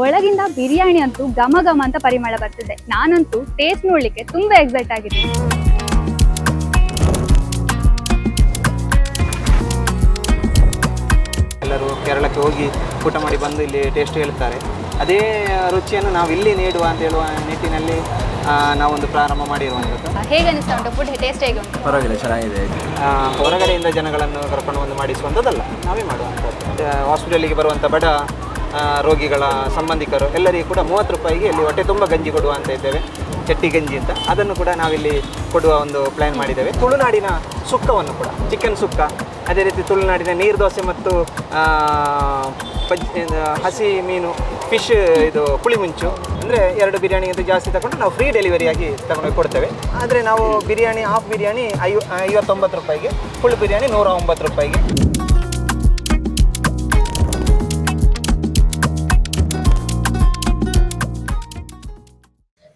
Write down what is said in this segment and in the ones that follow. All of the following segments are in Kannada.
ಒಳಗಿಂದ ಬಿರಿಯಾನಿ ಅಂತೂ ಘಮ ಘಮ ಅಂತ ಪರಿಮಳ ಬರ್ತಿದೆ. ನಾನಂತೂ ಟೇಸ್ಟ್ ನೋಡ್ಲಿಕ್ಕೆ ತುಂಬಾ ಎಕ್ಸೈಟ್ ಆಗಿದ್ದೀನಿ. ಎಲ್ಲರೂ ಕೇರಳಕ್ಕೆ ಹೋಗಿ ಊಟ ಮಾಡಿ ಬಂದು ಇಲ್ಲಿ ಟೇಸ್ಟ್ ಹೇಳ್ತಾರೆ. ಅದೇ ರುಚಿಯನ್ನು ನಾವು ಇಲ್ಲಿ ನೀಡುವ ಅಂತ ಹೇಳುವ ನಿಟ್ಟಿನಲ್ಲಿ ನಾವೊಂದು ಪ್ರಾರಂಭ ಮಾಡಿರುವಂಥದ್ದು. ಹೇಗೆ ಅನಿಸ್ತಾ ಉಂಟು ಫುಡ್? ಟೇಸ್ಟ್ ಹೇಗೆ ಉಂಟು? ಪರವಾಗಿಲ್ಲ, ಚೆನ್ನಾಗಿದೆ. ಹೊರಗಡೆಯಿಂದ ಜನಗಳನ್ನು ಕರ್ಕೊಂಡು ಬಂದು ಮಾಡಿಸುವಂಥದ್ದಲ್ಲ, ನಾವೇ ಮಾಡುವಂಥದ್ದು. ಹಾಸ್ಪಿಟಲಿಗೆ ಬರುವಂಥ ಬಡ ರೋಗಿಗಳ ಸಂಬಂಧಿಕರು ಎಲ್ಲರಿಗೂ ಕೂಡ 30 ರೂಪಾಯಿಗೆ ಇಲ್ಲಿ ಹೊಟ್ಟೆ ತುಂಬ ಗಂಜಿ ಕೊಡುವ ಅಂತ ಇದ್ದೇವೆ, ಚಟ್ಟಿ ಗಂಜಿ ಅಂತ. ಅದನ್ನು ಕೂಡ ನಾವಿಲ್ಲಿ ಕೊಡುವ ಒಂದು ಪ್ಲ್ಯಾನ್ ಮಾಡಿದ್ದೇವೆ. ತುಳುನಾಡಿನ ಸುಕ್ಕವನ್ನು ಕೂಡ, ಚಿಕನ್ ಸುಕ್ಕ, ಅದೇ ರೀತಿ ತುಳುನಾಡಿನ ನೀರು ದೋಸೆ ಮತ್ತು ಹಸಿ ಮೀನು, ಫಿಶ್, ಇದು ಪುಳಿ ಮುಂಚು, ಅಂದರೆ 2 ಬಿರಿಯಾನಿಗಿಂತ ಜಾಸ್ತಿ ತಗೊಂಡು ನಾವು ಫ್ರೀ ಡೆಲಿವರಿಯಾಗಿ ತಗೊಂಡು ಕೊಡ್ತೇವೆ. ಆದರೆ ನಾವು ಬಿರಿಯಾನಿ, ಹಾಫ್ ಬಿರಿಯಾನಿ 59 ರೂಪಾಯಿಗೆ, ಫುಲ್ ಬಿರಿಯಾನಿ 109 ರೂಪಾಯಿಗೆ.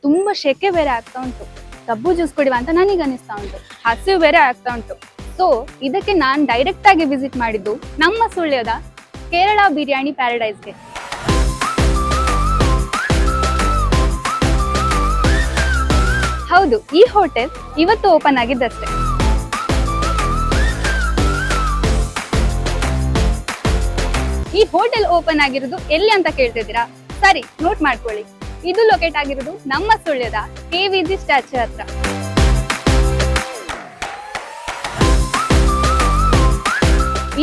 ತುಂಬಾ ಶೆಕೆ ಬೇರೆ ಆಗ್ತಾ ಉಂಟು. ಕಬ್ಬು ಜ್ಯೂಸ್ ಕುಡಿಯುವ ಅಂತ ನನಗೆ ಅನಿಸ್ತಾ ಉಂಟು. ಹಸಿವು ಬೇರೆ ಆಗ್ತಾ ಉಂಟು. ಸೊ ಇದಕ್ಕೆ ನಾನು ಡೈರೆಕ್ಟ್ ಆಗಿ ವಿಸಿಟ್ ಮಾಡಿದ್ದು ನಮ್ಮ ಸುಳ್ಯದ ಕೇರಳ ಬಿರಿಯಾನಿ ಪ್ಯಾರಡೈಸ್ಗೆ. ಹೌದು, ಈ ಹೋಟೆಲ್ ಇವತ್ತು ಓಪನ್ ಆಗಿದ್ದಷ್ಟೇ. ಈ ಹೋಟೆಲ್ ಓಪನ್ ಆಗಿರೋದು ಎಲ್ಲಿ ಅಂತ ಕೇಳ್ತಿದ್ದೀರಾ? ಸರಿ, ನೋಟ್ ಮಾಡ್ಕೊಳ್ಳಿ. ಇದು ಲೊಕೇಟ್ ಆಗಿರೋದು ನಮ್ಮ ಸುಳ್ಯದ KVG ಸ್ಟ್ಯಾಚ್ಯೂ ಹತ್ರ.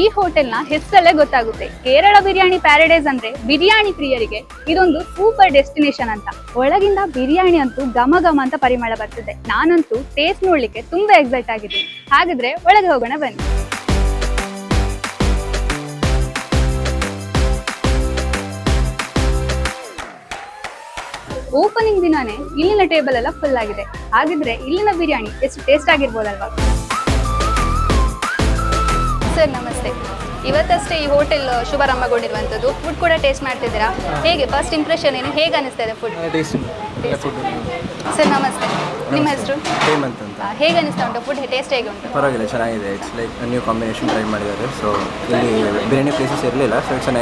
ಈ ಹೋಟೆಲ್ನ ಹೆಸರಲ್ಲೇ ಗೊತ್ತಾಗುತ್ತೆ, ಕೇರಳ ಬಿರಿಯಾನಿ ಪ್ಯಾರಡೈಸ್ ಅಂದ್ರೆ ಬಿರಿಯಾನಿ ಪ್ರಿಯರಿಗೆ ಇದೊಂದು ಸೂಪರ್ ಡೆಸ್ಟಿನೇಷನ್ ಅಂತ. ಒಳಗಿಂದ ಬಿರಿಯಾನಿ ಅಂತೂ ಘಮ ಘಮ ಅಂತ ಪರಿಮಳ ಬರ್ತಿದೆ. ನಾನಂತೂ ಟೇಸ್ಟ್ ನೋಡ್ಲಿಕ್ಕೆ ತುಂಬಾ ಎಕ್ಸೈಟ್ ಆಗಿದ್ದೀನಿ. ಹಾಗಾದ್ರೆ ಒಳಗೆ ಹೋಗೋಣ ಬನ್ನಿ. ಓಪನಿಂಗ್ ದಿನಾನೇ ಇಲ್ಲಿನ ಟೇಬಲ್ ಎಲ್ಲ ಫುಲ್ ಆಗಿದೆ. ಹಾಗಿದ್ರೆ ಇಲ್ಲಿನ ಬಿರಿಯಾನಿ ಎಷ್ಟು ಟೇಸ್ಟ್ ಆಗಿರ್ಬೋದಲ್ವಾ? ಸರ್ ನಮಸ್ತೆ. ಇವತ್ತಷ್ಟೇ ಈ ಹೋಟೆಲ್ ಶುಭಾರಂಭಗೊಂಡಿರುವಂಥದ್ದು. ಫುಡ್ ಕೂಡ ಟೇಸ್ಟ್ ಮಾಡ್ತಿದ್ದೀರಾ, ಹೇಗೆ ಫಸ್ಟ್ ಇಂಪ್ರೆಷನ್ ಏನು, ಹೇಗೆ ಅನಿಸ್ತಾ ಇದೆ ಫುಡ್? ಸರ್ ನಮಸ್ತೆ, ನಿಮ್ಮ ಹೆಸರು? ಹೇಮಂತ್ ಅಂತ. ಹೇಗೆ ಅನಿಸ್ತಾ ಉಂಟು ಫುಡ್? ಟೇಸ್ಟ್ ಹೇಗೆ ಉಂಟು? ಪರವಾಗಿಲ್ಲ, ಚೆನ್ನಾಗಿದೆ. It's like new combination try ಮಾಡಿದ್ದಾರೆ. ಸೊ ಇಲ್ಲಿ ಬಿರಿಯಾನಿ ಪ್ಲೇಸಸ್ ಇರಲಿಲ್ಲ, ಸೊ ಇಟ್ಸ್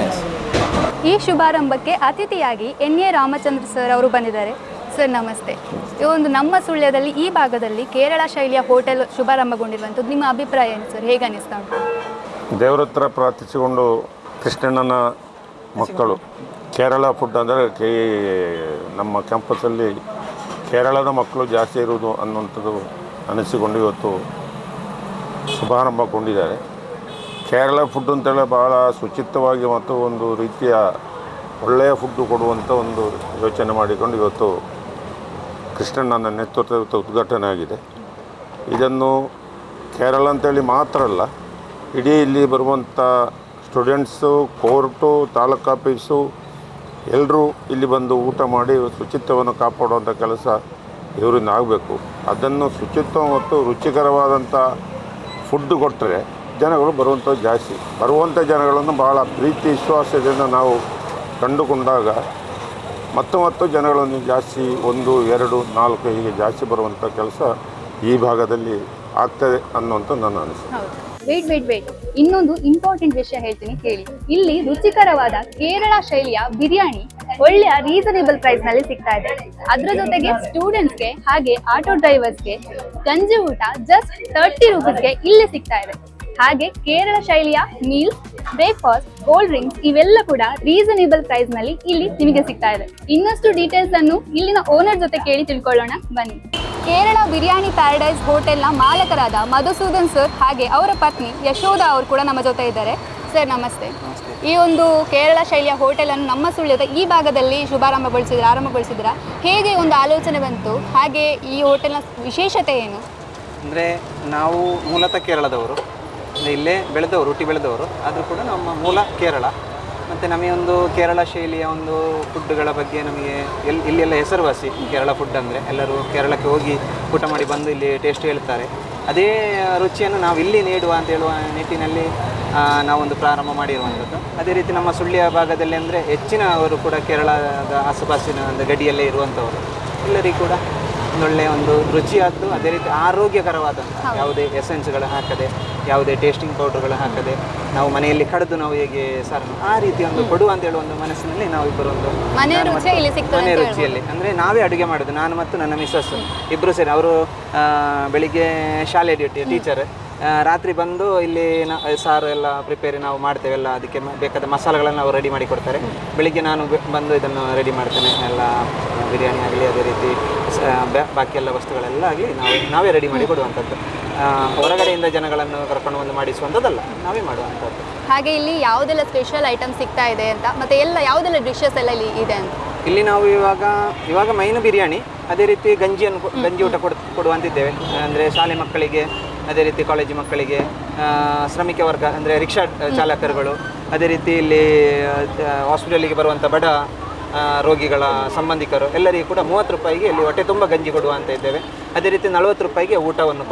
ನೈಸ್. ಈ ಶುಭಾರಂಭಕ್ಕೆ ಅತಿಥಿಯಾಗಿ NA ರಾಮಚಂದ್ರ ಸರ್ ಅವರು ಬಂದಿದ್ದಾರೆ. ಸರ್ ನಮಸ್ತೆ. ಈ ಒಂದು ನಮ್ಮ ಸುಳ್ಯದಲ್ಲಿ ಈ ಭಾಗದಲ್ಲಿ ಕೇರಳ ಶೈಲಿಯ ಹೋಟೆಲ್ ಶುಭಾರಂಭಗೊಂಡಿರುವಂಥದ್ದು, ನಿಮ್ಮ ಅಭಿಪ್ರಾಯ ಏನು ಸರ್? ಹೇಗೆ ಅನಿಸ್ತಾ ಉಂಟು? ದೇವರ ಹತ್ರ ಪ್ರಾರ್ಥಿಸಿಕೊಂಡು ಕೃಷ್ಣಣ್ಣನ ಮಕ್ಕಳು ಕೇರಳ ಫುಡ್ ಅಂದರೆ ನಮ್ಮ ಕ್ಯಾಂಪಸ್ಸಲ್ಲಿ ಕೇರಳದ ಮಕ್ಕಳು ಜಾಸ್ತಿ ಇರುವುದು ಅನ್ನುವಂಥದ್ದು ಅನಿಸಿಕೊಂಡು ಇವತ್ತು ಶುಭಾರಂಭಗೊಂಡಿದ್ದಾರೆ. ಕೇರಳ ಫುಡ್ ಅಂತೇಳಿ ಭಾಳ ಶುಚಿತ್ವವಾಗಿ ಮತ್ತು ಒಂದು ರೀತಿಯ ಒಳ್ಳೆಯ ಫುಡ್ಡು ಕೊಡುವಂಥ ಒಂದು ಯೋಚನೆ ಮಾಡಿಕೊಂಡು ಇವತ್ತು ಕೃಷ್ಣಣ್ಣನ ನೇತೃತ್ವದ ಉದ್ಘಾಟನೆ ಆಗಿದೆ. ಇದನ್ನು ಕೇರಳ ಅಂತೇಳಿ ಮಾತ್ರ ಅಲ್ಲ, ಇಡೀ ಇಲ್ಲಿ ಬರುವಂಥ ಸ್ಟೂಡೆಂಟ್ಸು, ಕೋರ್ಟು, ತಾಲೂಕು ಆಫೀಸು ಎಲ್ಲರೂ ಇಲ್ಲಿ ಬಂದು ಊಟ ಮಾಡಿ ಶುಚಿತ್ವವನ್ನು ಕಾಪಾಡುವಂಥ ಕೆಲಸ ಇವರಿಂದ ಆಗಬೇಕು. ಅದನ್ನು ಶುಚಿತ್ವ ಮತ್ತು ರುಚಿಕರವಾದಂಥ ಫುಡ್ ಕೊಟ್ಟರೆ ಜನಗಳು ಬರುವಂಥದ್ದು ಜಾಸ್ತಿ. ಬರುವಂಥ ಜನಗಳನ್ನು ಭಾಳ ಪ್ರೀತಿ ವಿಶ್ವಾಸದಿಂದ ನಾವು ಕಂಡುಕೊಂಡಾಗ ಮತ್ತು ಜನಗಳನ್ನು ಜಾಸ್ತಿ 1, 2, 4 ಹೀಗೆ ಜಾಸ್ತಿ ಬರುವಂಥ ಕೆಲಸ ಈ ಭಾಗದಲ್ಲಿ ಆಗ್ತದೆ ಅನ್ನುವಂಥ ನನ್ನ ಅನಿಸಿಕೆ. ವೇಟ್, ಇನ್ನೊಂದು ಇಂಪಾರ್ಟೆಂಟ್ ವಿಷಯ ಹೇಳ್ತೀನಿ ಕೇಳಿ. ಇಲ್ಲಿ ರುಚಿಕರವಾದ ಕೇರಳ ಶೈಲಿಯ ಬಿರಿಯಾನಿ ಒಳ್ಳೆಯ ರೀಸನೇಬಲ್ ಪ್ರೈಸ್ ನಲ್ಲಿ ಸಿಗ್ತಾ ಇದೆ. ಅದ್ರ ಜೊತೆಗೆ ಸ್ಟೂಡೆಂಟ್ಸ್ಗೆ ಹಾಗೆ ಆಟೋ ಡ್ರೈವರ್ಸ್ಗೆ ಗಂಜಿ ಊಟ ಜಸ್ಟ್ 30 ರೂಪೀಸ್ಗೆ ಇಲ್ಲಿ ಸಿಗ್ತಾ ಇದೆ. ಹಾಗೆ ಕೇರಳ ಶೈಲಿಯ ಮೀಲ್ಸ್, ಬ್ರೇಕ್ಫಾಸ್ಟ್, ಕೋಲ್ಡ್ ಡ್ರಿಂಕ್ಸ್ ಇವೆಲ್ಲ ಕೂಡ ರೀಸನೇಬಲ್ ಪ್ರೈಸ್ ನಲ್ಲಿ ಇಲ್ಲಿ ನಿಮಗೆ ಸಿಗ್ತಾ ಇದೆ. ಇನ್ನಷ್ಟು ಡೀಟೇಲ್ಸ್ ಅನ್ನು ಇಲ್ಲಿನ ಓನರ್ ಜೊತೆ ಕೇಳಿ ತಿಳ್ಕೊಳ್ಳೋಣ ಬನ್ನಿ. ಕೇರಳ ಬಿರಿಯಾನಿ ಪ್ಯಾರಡೈಸ್ ಹೋಟೆಲ್ನ ಮಾಲಕರಾದ ಮಧುಸೂದನ್ ಸರ್ ಹಾಗೆ ಅವರ ಪತ್ನಿ ಯಶೋಧ ಅವರು ಕೂಡ ನಮ್ಮ ಜೊತೆ ಇದ್ದಾರೆ. ಸರ್ ನಮಸ್ತೆ. ಈ ಒಂದು ಕೇರಳ ಶೈಲಿಯ ಹೋಟೆಲನ್ನು ನಮ್ಮ ಸುಳ್ಯದ ಈ ಭಾಗದಲ್ಲಿ ಆರಂಭಗೊಳಿಸಿದ್ದೀರಾ. ಹೇಗೆ ಒಂದು ಆಲೋಚನೆ ಬಂತು, ಹಾಗೆ ಈ ಹೋಟೆಲ್ನ ವಿಶೇಷತೆ ಏನು? ಅಂದರೆ ನಾವು ಮೂಲತಃ ಕೇರಳದವರು, ಇಲ್ಲೇ ಬೆಳೆದವರು, ಹುಟ್ಟಿ ಬೆಳೆದವರು, ಆದರೂ ಕೂಡ ನಮ್ಮ ಮೂಲ ಕೇರಳ. ಮತ್ತು ನಮಗೆ ಒಂದು ಕೇರಳ ಶೈಲಿಯ ಒಂದು ಫುಡ್ಡುಗಳ ಬಗ್ಗೆ ನಮಗೆ ಇಲ್ಲೆಲ್ಲ ಹೆಸರುವಾಸಿ. ಕೇರಳ ಫುಡ್ ಅಂದರೆ ಎಲ್ಲರೂ ಕೇರಳಕ್ಕೆ ಹೋಗಿ ಊಟ ಮಾಡಿ ಬಂದು ಇಲ್ಲಿ ಟೇಸ್ಟ್ ಹೇಳ್ತಾರೆ. ಅದೇ ರುಚಿಯನ್ನು ನಾವು ಇಲ್ಲಿ ನೀಡುವ ಅಂತ ಹೇಳುವ ನಿಟ್ಟಿನಲ್ಲಿ ನಾವೊಂದು ಪ್ರಾರಂಭ ಮಾಡಿರುವಂಥದ್ದು. ಅದೇ ರೀತಿ ನಮ್ಮ ಸುಳ್ಯ ಭಾಗದಲ್ಲಿ ಅಂದರೆ ಹೆಚ್ಚಿನವರು ಕೂಡ ಕೇರಳದ ಆಸುಪಾಸಿನ ಒಂದು ಗಡಿಯಲ್ಲೇ ಇರುವಂಥವರು. ಎಲ್ಲರಿಗೂ ಕೂಡ ಒಂದೊಳ್ಳೆಯ ಒಂದು ರುಚಿಯಾದ್ದು, ಅದೇ ರೀತಿ ಆರೋಗ್ಯಕರವಾದಂಥ ಯಾವುದೇ ಎಸೆನ್ಸ್ಗಳು ಹಾಕದೆ ಯಾವುದೇ ಟೇಸ್ಟಿಂಗ್ ಪೌಡರ್ಗಳು ಹಾಕದೆ ನಾವು ಮನೆಯಲ್ಲಿ ಕಡಿದು ನಾವು ಹೇಗೆ ಸಾರನ್ನು ಆ ರೀತಿ ಒಂದು ಕೊಡುವ ಅಂತ ಹೇಳುವ ಒಂದು ಮನಸ್ಸಿನಲ್ಲಿ ನಾವು ಇಬ್ಬರು ಒಂದು ಮನೆ ರುಚಿ ಇಲ್ಲಿ ಸಿಗ್ತದೆ ಮನೆ ರುಚಿಯಲ್ಲಿ ಅಂದರೆ ನಾವೇ ಅಡುಗೆ ಮಾಡೋದು, ನಾನು ಮತ್ತು ನನ್ನ ಮಿಸ್ಸಸ್ ಇಬ್ಬರು ಸೇರಿ. ಅವರು ಬೆಳಿಗ್ಗೆ ಶಾಲೆ ಡ್ಯೂಟಿ ಟೀಚರ್, ರಾತ್ರಿ ಬಂದು ಇಲ್ಲಿ ಸಾರು ಎಲ್ಲ ಪ್ರಿಪೇರ್ ನಾವು ಮಾಡ್ತೇವೆ, ಎಲ್ಲ ಅದಕ್ಕೆ ಬೇಕಾದ ಮಸಾಲೆಗಳನ್ನು ಅವರು ರೆಡಿ ಮಾಡಿ ಕೊಡ್ತಾರೆ. ಬೆಳಿಗ್ಗೆ ನಾನು ಬಂದು ಇದನ್ನು ರೆಡಿ ಮಾಡ್ತೇನೆ, ಎಲ್ಲ ಬಿರಿಯಾನಿ ಆಗಲಿ ಅದೇ ರೀತಿ ಬಾಕಿ ಎಲ್ಲ ವಸ್ತುಗಳೆಲ್ಲ ಆಗಲಿ ನಾವೇ ರೆಡಿ ಮಾಡಿ ಕೊಡುವಂಥದ್ದು. ಹೊರಗಡೆಯಿಂದ ಜನಗಳನ್ನು ಕರ್ಕೊಂಡು ಬಂದು ಮಾಡಿಸುವಂಥದ್ದಲ್ಲ, ನಾವೇ ಮಾಡುವಂಥದ್ದು. ಹಾಗೆ ಇಲ್ಲಿ ಯಾವುದೆಲ್ಲ ಸ್ಪೆಷಲ್ ಐಟಮ್ ಸಿಗ್ತಾ ಇದೆ ಅಂತ, ಮತ್ತೆ ಎಲ್ಲ ಯಾವುದೆಲ್ಲ ಡಿಶಸ್ ಎಲ್ಲ ಇಲ್ಲಿ ಇದೆ ಅಂತ? ಇಲ್ಲಿ ನಾವು ಇವಾಗ ಮೈನು ಬಿರಿಯಾನಿ, ಅದೇ ರೀತಿ ಗಂಜಿ ಊಟ ಕೊಡುವಂತಿದ್ದೇವೆ. ಅಂದರೆ ಶಾಲೆ ಮಕ್ಕಳಿಗೆ, ಅದೇ ರೀತಿ ಕಾಲೇಜು ಮಕ್ಕಳಿಗೆ, ಶ್ರಮಿಕ ವರ್ಗ ಅಂದರೆ ರಿಕ್ಷಾ ಚಾಲಕರುಗಳು, ಅದೇ ರೀತಿ ಇಲ್ಲಿ ಹಾಸ್ಪಿಟಲಿಗೆ ಬರುವಂಥ ಬಡ ರೋಗಿಗಳ ಸಂಬಂಧಿಕರು ಎಲ್ಲರಿಗೂ ಕೂಡ 30 ರೂಪಾಯಿಗೆ ಇಲ್ಲಿ ಹೊಟ್ಟೆ ತುಂಬ ಗಂಜಿ ಕೊಡುವ ಅಂತ ಇದ್ದೇವೆ. ಅದೇ ರೀತಿ 40 ರೂಪಾಯಿಗೆ ಊಟವನ್ನು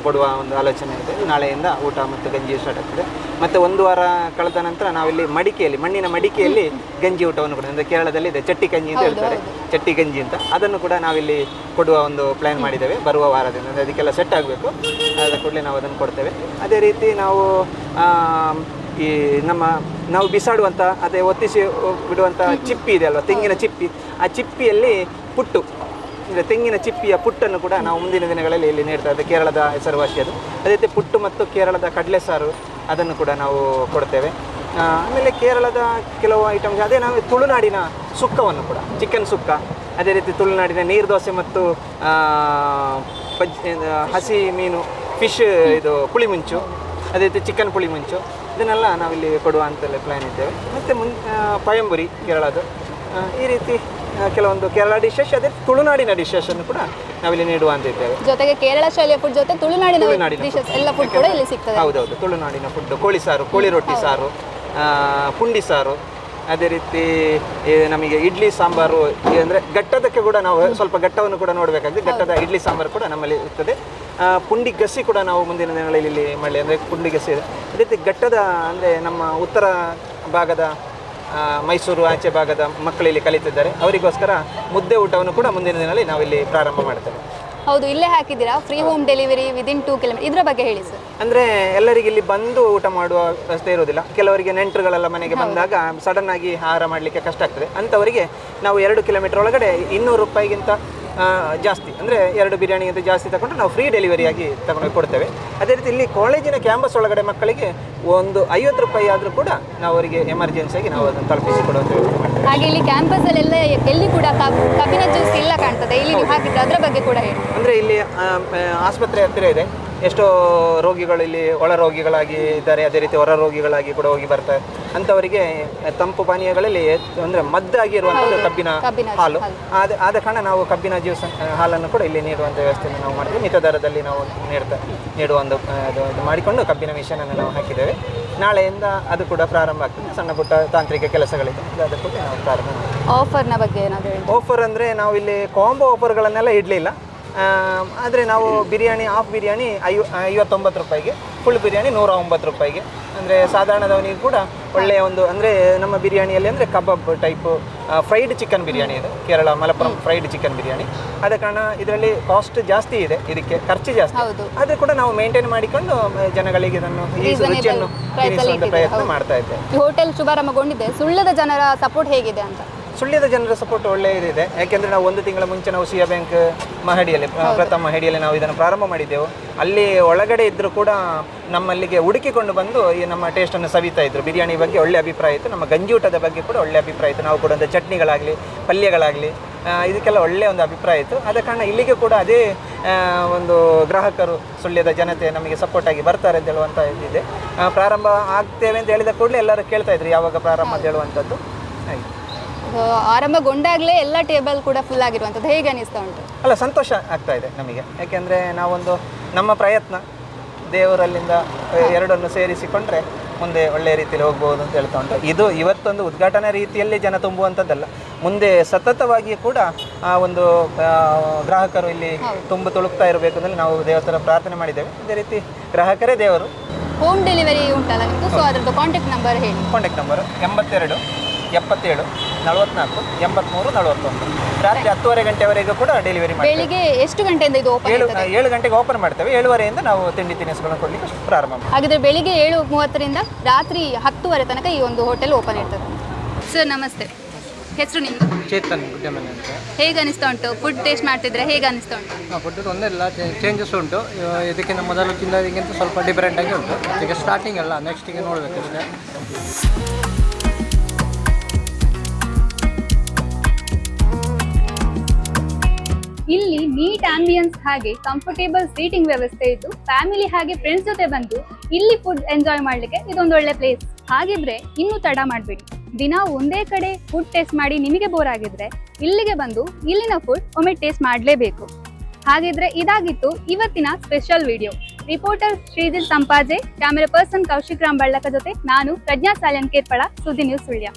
ಕೊಡುವ ಒಂದು ಆಲೋಚನೆ ಇದೆ. ನಾಳೆಯಿಂದ ಊಟ ಮತ್ತು ಗಂಜಿ ಸ್ಟಾರ್ಟ್ ಆಗ್ತದೆ. ಮತ್ತು 1 ವಾರ ಕಳೆದ ನಂತರ ನಾವಿಲ್ಲಿ ಮಣ್ಣಿನ ಮಡಿಕೆಯಲ್ಲಿ ಗಂಜಿ ಊಟವನ್ನು ಕೊಡ್ತೇವೆ. ಅಂದರೆ ಕೇರಳದಲ್ಲಿ ಇದೆ ಚಟ್ಟಿ ಗಂಜಿ ಅಂತ ಹೇಳ್ತಾರೆ, ಚಟ್ಟಿ ಗಂಜಿ ಅಂತ. ಅದನ್ನು ಕೂಡ ನಾವಿಲ್ಲಿ ಕೊಡುವ ಒಂದು ಪ್ಲ್ಯಾನ್ ಮಾಡಿದ್ದೇವೆ ಬರುವ ವಾರದಿಂದ. ಅಂದರೆ ಅದಕ್ಕೆಲ್ಲ ಸೆಟ್ ಆಗಬೇಕು, ಅದ ಕೂಡಲೇ ನಾವು ಅದನ್ನು ಕೊಡ್ತೇವೆ. ಅದೇ ರೀತಿ ನಾವು ಈ ನಾವು ಬಿಸಾಡುವಂಥ ಅದೇ ಒತ್ತಿಸಿ ಬಿಡುವಂಥ ಚಿಪ್ಪಿ ಇದೆ ಅಲ್ವಾ, ತೆಂಗಿನ ಚಿಪ್ಪಿ, ಆ ಚಿಪ್ಪಿಯಲ್ಲಿ ಪುಟ್ಟು, ಅಂದರೆ ತೆಂಗಿನ ಚಿಪ್ಪಿಯ ಪುಟ್ಟನ್ನು ಕೂಡ ನಾವು ಮುಂದಿನ ದಿನಗಳಲ್ಲಿ ಇಲ್ಲಿ ನೀಡ್ತಾ ಇದ್ದೇವೆ. ಕೇರಳದ ಹೆಸರುವಾಸಿ ಅದು. ಅದೇ ರೀತಿ ಪುಟ್ಟು ಮತ್ತು ಕೇರಳದ ಕಡಲೆ ಸಾರು ಅದನ್ನು ಕೂಡ ನಾವು ಕೊಡ್ತೇವೆ. ಆಮೇಲೆ ಕೇರಳದ ಕೆಲವು ಐಟಮ್ಸ್, ಅದೇ ನಾವು ತುಳುನಾಡಿನ ಸುಕ್ಕವನ್ನು ಕೂಡ, ಚಿಕನ್ ಸುಕ್ಕ, ಅದೇ ರೀತಿ ತುಳುನಾಡಿನ ನೀರು ದೋಸೆ ಮತ್ತು ಹಸಿ ಮೀನು ಫಿಶ್ ಇದು ಪುಳಿಮುಂಚು, ಅದೇ ರೀತಿ ಚಿಕನ್ ಪುಳಿಮುಂಚು, ಇದನ್ನೆಲ್ಲ ನಾವಿಲ್ಲಿ ಕೊಡುವ ಅಂತಲೇ ಪ್ಲ್ಯಾನ್ ಇದ್ದೇವೆ. ಮತ್ತು ಪಯಂಬುರಿ ಕೇರಳದು, ಈ ರೀತಿ ಕೆಲವೊಂದು ಕೇರಳ ಡಿಶಸ್, ಅದೇ ತುಳುನಾಡಿನ ಡಿಶಸ್ಸನ್ನು ಕೂಡ ನಾವಿಲ್ಲಿ ನೀಡುವ ಅಂತ ಇದ್ದೇವೆ. ಜೊತೆಗೆ ಕೇರಳ ಶೈಲಿಯ ಫುಡ್ ಜೊತೆ ತುಳುನಾಡಿನ ಡಿಶಸ್ ಎಲ್ಲ ಫುಡ್ ಕೂಡ ಇಲ್ಲಿ ಸಿಗ್ತದೆ. ಹೌದೌದು, ತುಳುನಾಡಿನ ಫುಡ್, ಕೋಳಿ ಸಾರು, ಕೋಳಿ ರೊಟ್ಟಿ ಸಾರು, ಪುಂಡಿ ಸಾರು, ಅದೇ ರೀತಿ ನಮಗೆ ಇಡ್ಲಿ ಸಾಂಬಾರು, ಅಂದರೆ ಘಟ್ಟದಕ್ಕೆ ಕೂಡ ನಾವು ಸ್ವಲ್ಪ ಘಟ್ಟವನ್ನು ಕೂಡ ನೋಡಬೇಕಾಗಿದೆ. ಘಟ್ಟದ ಇಡ್ಲಿ ಸಾಂಬಾರು ಕೂಡ ನಮ್ಮಲ್ಲಿ ಇರ್ತದೆ. ಪುಂಡಿ ಗಸಿ ಕೂಡ ನಾವು ಮುಂದಿನ ದಿನಗಳಲ್ಲಿ ಇಲ್ಲಿ ಮಾಡಲಿ, ಅಂದರೆ ಪುಂಡಿ ಗಸಿ ಇದೆ. ಅದೇ ರೀತಿ ಘಟ್ಟದ ಅಂದರೆ ನಮ್ಮ ಉತ್ತರ ಭಾಗದ ಮೈಸೂರು ಆಚೆ ಭಾಗದ ಮಕ್ಕಳು ಇಲ್ಲಿ ಕಲಿತಿದ್ದಾರೆ, ಅವರಿಗೋಸ್ಕರ ಮುದ್ದೆ ಊಟವನ್ನು ಕೂಡ ಮುಂದಿನ ದಿನಗಳಲ್ಲಿ ನಾವಿಲ್ಲಿ ಪ್ರಾರಂಭ ಮಾಡ್ತೇವೆ. ಹೌದು, ಇಲ್ಲೇ ಹಾಕಿದ್ದೀರಾ free home delivery within 2 kilometre, ಇದರ ಬಗ್ಗೆ ಹೇಳಿ ಸರ್. ಅಂದರೆ ಎಲ್ಲರಿಗೆ ಇಲ್ಲಿ ಬಂದು ಊಟ ಮಾಡುವ ವ್ಯವಸ್ಥೆ ಇರೋದಿಲ್ಲ. ಕೆಲವರಿಗೆ ನೆಂಟರುಗಳೆಲ್ಲ ಮನೆಗೆ ಬಂದಾಗ ಸಡನ್ ಆಗಿ ಆಹಾರ ಮಾಡಲಿಕ್ಕೆ ಕಷ್ಟ ಆಗ್ತದೆ. ಅಂಥವರಿಗೆ ನಾವು 2 ಕಿಲೋಮೀಟರ್ ಒಳಗಡೆ 200 ರೂಪಾಯಿಗಿಂತ ಜಾಸ್ತಿ, ಅಂದರೆ 2 ಬಿರಿಯಾನಿಗಿಂತ ಜಾಸ್ತಿ ತಗೊಂಡು ನಾವು ಫ್ರೀ ಡೆಲಿವರಿಯಾಗಿ ತಗೊಂಡು ಕೊಡ್ತೇವೆ. ಅದೇ ರೀತಿ ಇಲ್ಲಿ ಕಾಲೇಜಿನ ಕ್ಯಾಂಪಸ್ ಒಳಗಡೆ ಮಕ್ಕಳಿಗೆ ಒಂದು 50 ರೂಪಾಯಿ ಆದರೂ ಕೂಡ ನಾವು ಅವರಿಗೆ ಎಮರ್ಜೆನ್ಸಿಯಾಗಿ ನಾವು ಅದನ್ನು ತಲುಪಿಸಿ ಕೊಡುವಂಥ ವ್ಯವಸ್ಥೆ ಮಾಡ್ತೇವೆ. ಹಾಗೆ ಇಲ್ಲಿ ಕ್ಯಾಂಪಸಲ್ಲೆಲ್ಲ ಎಲ್ಲಿ ಕೂಡ ಕಬ್ಬಿನ ಜ್ಯೂಸ್ ಇಲ್ಲ ಕಾಣ್ತದೆ, ಇಲ್ಲಿ ನೀವು ಹಾಕಿದ್ರೆ ಅದರ ಬಗ್ಗೆ ಕೂಡ ಹೇಳಿ. ಅಂದರೆ ಇಲ್ಲಿ ಆಸ್ಪತ್ರೆ ಹತ್ತಿರ ಇದೆ, ಎಷ್ಟೋ ರೋಗಿಗಳು ಇಲ್ಲಿ ಒಳ ರೋಗಿಗಳಾಗಿ ಇದ್ದಾರೆ, ಅದೇ ರೀತಿ ಹೊರ ರೋಗಿಗಳಾಗಿ ಕೂಡ ಹೋಗಿ ಬರ್ತಾರೆ. ಅಂಥವರಿಗೆ ತಂಪು ಪಾನೀಯಗಳಲ್ಲಿ ಅಂದರೆ ಮದ್ದಾಗಿರುವಂಥದ್ದು ಕಬ್ಬಿನ ಹಾಲು. ಆದ ಕಾರಣ ನಾವು ಕಬ್ಬಿನ ಜ್ಯೂಸ್ ಹಾಲನ್ನು ಕೂಡ ಇಲ್ಲಿ ನೀಡುವಂಥ ವ್ಯವಸ್ಥೆಯನ್ನು ನಾವು ಮಾಡ್ತೀವಿ. ಮಿತ ದರದಲ್ಲಿ ನಾವು ನೀಡುವ ಒಂದು ಇದು ಮಾಡಿಕೊಂಡು ಕಬ್ಬಿನ ಮಿಷನನ್ನು ನಾವು ಹಾಕಿದ್ದೇವೆ. ನಾಳೆಯಿಂದ ಅದು ಕೂಡ ಪ್ರಾರಂಭ ಆಗ್ತದೆ. ಸಣ್ಣ ಪುಟ್ಟ ತಾಂತ್ರಿಕ ಕೆಲಸಗಳಿದೆ, ಅದು ಕೂಡ ನಾವು ಪ್ರಾರಂಭ ಮಾಡ್ತೀವಿ. ಆಫರ್ನ ಬಗ್ಗೆ ಏನಾದರೂ ಆಫರ್ ಅಂದರೆ ನಾವು ಇಲ್ಲಿ ಕಾಂಬೋ ಆಫರ್ಗಳನ್ನೆಲ್ಲ ಇಡಲಿಲ್ಲ. ಆದರೆ ನಾವು ಬಿರಿಯಾನಿ, ಹಾಫ್ ಬಿರಿಯಾನಿ 59 ರೂಪಾಯಿಗೆ, ಫುಲ್ ಬಿರಿಯಾನಿ 109 ರೂಪಾಯಿಗೆ. ಅಂದರೆ ಸಾಧಾರಣದವನಿಗೆ ಕೂಡ ಒಳ್ಳೆಯ ಒಂದು, ಅಂದರೆ ನಮ್ಮ ಬಿರಿಯಾನಿಯಲ್ಲಿ ಅಂದರೆ ಕಬಾಬ್ ಟೈಪು ಫ್ರೈಡ್ ಚಿಕನ್ ಬಿರಿಯಾನಿ ಇದೆ, ಕೇರಳ ಮಲಪ್ಪುರಂ ಫ್ರೈಡ್ ಚಿಕನ್ ಬಿರಿಯಾನಿ. ಆದ ಕಾರಣ ಇದರಲ್ಲಿ ಕಾಸ್ಟ್ ಜಾಸ್ತಿ ಇದೆ, ಇದಕ್ಕೆ ಖರ್ಚು ಜಾಸ್ತಿ. ಆದರೆ ಕೂಡ ನಾವು ಮೇಂಟೈನ್ ಮಾಡಿಕೊಂಡು ಜನಗಳಿಗೆ ಇದನ್ನು ಈ ರುಚಿಯನ್ನು ತಿಳಿಸುವಂಥ ಪ್ರಯತ್ನ ಮಾಡ್ತಾ ಇದ್ದೇವೆ. ಹೋಟೆಲ್ ಶುಭಾರಂಭಗೊಂಡಿದೆ, ಸುಳ್ಯದ ಜನರ ಸಪೋರ್ಟ್ ಹೇಗಿದೆ ಅಂತ? ಸುಳ್ಯದ ಜನರ ಸಪೋರ್ಟ್ ಒಳ್ಳೆಯದಿದೆ. ಯಾಕೆಂದರೆ ನಾವು 1 ತಿಂಗಳ ಮುಂಚೆ ನಾವು ಸಿಯಾ ಬ್ಯಾಂಕ್ ಮಹಡಿಯಲ್ಲಿ, ಪ್ರಥಮ ಮಹಡಿಯಲ್ಲಿ ನಾವು ಇದನ್ನು ಪ್ರಾರಂಭ ಮಾಡಿದ್ದೆವು. ಅಲ್ಲಿ ಒಳಗಡೆ ಇದ್ದರೂ ಕೂಡ ನಮ್ಮಲ್ಲಿಗೆ ಹುಡುಕಿಕೊಂಡು ಬಂದು ಈ ನಮ್ಮ ಟೇಸ್ಟನ್ನು ಸವಿತಾ ಇದ್ದರು. ಬಿರಿಯಾನಿ ಬಗ್ಗೆ ಒಳ್ಳೆ ಅಭಿಪ್ರಾಯ ಇತ್ತು, ನಮ್ಮ ಗಂಜಿ ಊಟದ ಬಗ್ಗೆ ಕೂಡ ಒಳ್ಳೆ ಅಭಿಪ್ರಾಯ ಇತ್ತು. ನಾವು ಕೊಡುವಂಥ ಚಟ್ನಿಗಳಾಗಲಿ ಪಲ್ಯಗಳಾಗಲಿ ಇದಕ್ಕೆಲ್ಲ ಒಳ್ಳೆಯ ಒಂದು ಅಭಿಪ್ರಾಯ ಇತ್ತು. ಆದ ಕಾರಣ ಇಲ್ಲಿಗೆ ಕೂಡ ಅದೇ ಒಂದು ಗ್ರಾಹಕರು, ಸುಳ್ಯದ ಜನತೆ ನಮಗೆ ಸಪೋರ್ಟಾಗಿ ಬರ್ತಾರೆ ಅಂತ ಹೇಳುವಂಥ ಇದಿದೆ. ಪ್ರಾರಂಭ ಆಗ್ತೇವೆ ಅಂತ ಹೇಳಿದ ಕೂಡಲೇ ಎಲ್ಲರೂ ಕೇಳ್ತಾ ಇದ್ರು ಯಾವಾಗ ಪ್ರಾರಂಭ ಅಂತ ಹೇಳುವಂಥದ್ದು. ಹಾಗೆ ಆರಂಭಗೊಂಡಾಗಲೇ ಎಲ್ಲ ಟೇಬಲ್ ಕೂಡ ಫುಲ್ ಆಗಿರುವಂಥದ್ದು ಹೇಗೆ ಅನಿಸ್ತಾ ಉಂಟು? ಅಲ್ಲ, ಸಂತೋಷ ಆಗ್ತಾ ಇದೆ ನಮಗೆ. ಯಾಕೆಂದರೆ ನಾವೊಂದು ನಮ್ಮ ಪ್ರಯತ್ನ ದೇವರಲ್ಲಿಂದ ಎರಡನ್ನು ಸೇರಿಸಿಕೊಂಡ್ರೆ ಮುಂದೆ ಒಳ್ಳೆಯ ರೀತಿಯಲ್ಲಿ ಹೋಗ್ಬೋದು ಅಂತ ಹೇಳ್ತಾ ಉಂಟು. ಇದು ಇವತ್ತೊಂದು ಉದ್ಘಾಟನಾ ರೀತಿಯಲ್ಲಿ ಜನ ತುಂಬುವಂಥದ್ದಲ್ಲ, ಮುಂದೆ ಸತತವಾಗಿ ಕೂಡ ಆ ಒಂದು ಗ್ರಾಹಕರು ಇಲ್ಲಿ ತುಳುಕ್ತಾ ಇರಬೇಕು ಅಂದರೆ ನಾವು ದೇವರ ಪ್ರಾರ್ಥನೆ ಮಾಡಿದ್ದೇವೆ. ಅದೇ ರೀತಿ ಗ್ರಾಹಕರೇ ದೇವರು. ಹೋಮ್ ಡೆಲಿವರಿ ಉಂಟಲ್ಲ ನಿಮ್ಮದು, ಸೊ ಅದರದ್ದು ಕಾಂಟ್ಯಾಕ್ಟ್ ನಂಬರ್ ಹೇಳಿ. Contact number 82 77 44 83 41. ರಾತ್ರಿ 10:30 ಗಂಟೆವರೆಗೂ ಕೂಡ ಡೆಲಿವರಿ ಮಾಡ್ತೇವೆ. ಬೆಳಿಗ್ಗೆ ಎಷ್ಟು ಗಂಟೆಯಿಂದ ಇದು ಓಪನ್ ಇರ್ತದೆ? 7 ಗಂಟೆಗೆ ಓಪನ್ ಮಾಡ್ತೇವೆ. 7:30ಯಿಂದ ನಾವು ತಿಂಡಿ ತಿನಿಸುಗಳನ್ನು ಕೊಡಲಿಕ್ಕೆ ಪ್ರಾರಂಭ ಮಾಡ್ತೇವೆ. ಹಾಗಿದ್ರೆ ಬೆಳಿಗ್ಗೆ 7:30ರಿಂದ ರಾತ್ರಿ 10:00 ತನಕ ಈ ಒಂದು ಹೋಟೆಲ್ ಓಪನ್ ಇರ್ತದೆ. ಸರ್ ನಮಸ್ತೆ, ಹೆಸರು ನಿಮ್ಮದು? ಚೇತನ್ ಗುಡ್ಡೆಮನೆ ಅಂತ. ಹೇಗೆ ಅನಿಸ್ತಾ ಉಂಟು? ಫುಡ್ ಟೇಸ್ಟ್ ಮಾಡ್ತಿದ್ರೆ ಹೇಗೆ ಅನಿಸ್ತಾ ಉಂಟು? ಫುಡ್ ಒಂದೆಲ್ಲ ಚೇಂಜಸ್ ಉಂಟು. ಇದಕ್ಕಿಂತ ಮೊದಲು ತಿನ್ನೋದಕ್ಕಿಂತ ಸ್ವಲ್ಪ ಡಿಫರೆಂಟ್ ಆಗಿ ಉಂಟು. ಈಗ ಸ್ಟಾರ್ಟಿಂಗ್ ಅಲ್ಲ, ನೆಕ್ಸ್ಟಿಗೆ ನೋಡಬೇಕಷ್ಟೇ. ಇಲ್ಲಿ ನೀಟ್ ಆಂಬಿಯನ್ಸ್ ಹಾಗೆ ಕಂಫರ್ಟೇಬಲ್ ಸೀಟಿಂಗ್ ವ್ಯವಸ್ಥೆ ಇದ್ದು ಫ್ಯಾಮಿಲಿ ಹಾಗೆ ಫ್ರೆಂಡ್ಸ್ ಜೊತೆ ಬಂದು ಇಲ್ಲಿ ಫುಡ್ ಎಂಜಾಯ್ ಮಾಡ್ಲಿಕ್ಕೆ ಇದೊಂದು ಒಳ್ಳೆ ಪ್ಲೇಸ್. ಹಾಗಿದ್ರೆ ಇನ್ನು ತಡ ಮಾಡಬೇಡಿ, ದಿನ ಒಂದೇ ಕಡೆ ಫುಡ್ ಟೇಸ್ಟ್ ಮಾಡಿ ನಿಮಗೆ ಬೋರ್ ಆಗಿದ್ರೆ ಇಲ್ಲಿಗೆ ಬಂದು ಇಲ್ಲಿನ ಫುಡ್ ಒಮ್ಮೆ ಟೇಸ್ಟ್ ಮಾಡಲೇಬೇಕು. ಹಾಗಿದ್ರೆ ಇದಾಗಿತ್ತು ಇವತ್ತಿನ special video. Reporter Shreejith Sampaje, camera person Kaushik Ram Ballaka ಜೊತೆ ನಾನು ಪ್ರಜ್ಞಾ ಸಾಲ್ಯನ್ ಕೇರ್ಪಳ, ಸುದ್ದಿ ನ್ಯೂಸ್ ಸುಳ್ಯ.